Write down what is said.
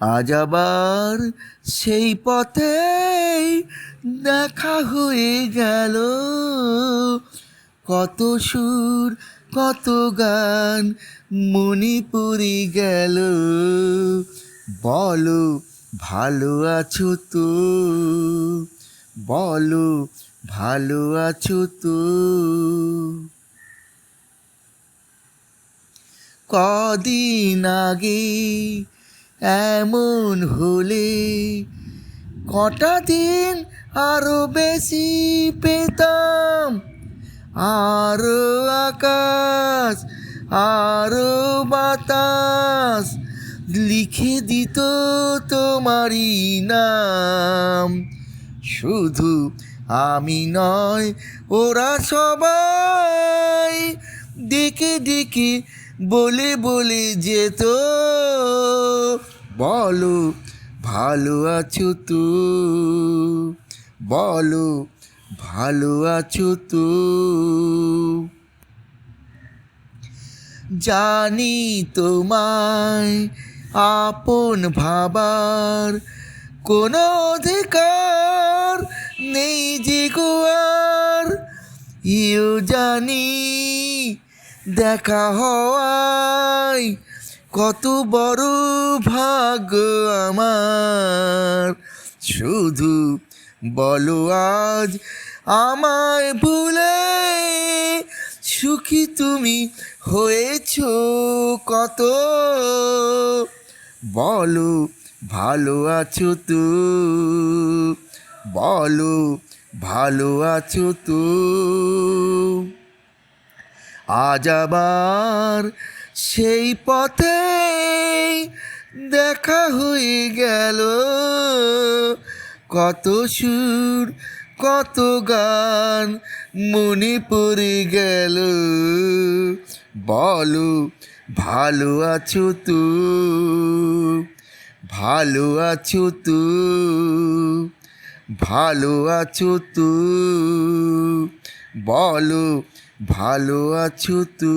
আজ আবার সেই পথেই দেখা হয়ে গেল। কত সুর কত গান মনে পড়ে গেল। বলো ভালো আছো তো, বলো ভালো আছো তো। কদিন আগে এমন হলে কটা দিন আরো বেশি পেতাম। আরো আকাশ আরো বাতাস লিখে দিত তোমারই নাম। শুধু আমি নয়, ওরা সবাই ডেকে ডেকে বলে বলে যেত, বলো ভালো আছো তো, বলো ভালো আছো তো। জানি তোমায় আপন ভাবার কোনো অধিকার নেই যে গো আর। ইও জানি দেখা হওয়ায় কত বড় ভাগ্য আমার। শুধু বলো আজ আমায় ভুলে সুখী তুমি হয়েছো কত। বলো ভালো আছো তো, বলো ভালো আছো তো। আজ আবার সেই পথে দেখা হয়ে গেল। কত সুর কত গান মনে পড়ে গেল। বলো ভালো আছো তো, ভালো আছো তো, ভালো আছো তো। বলো ভালো আছো তো।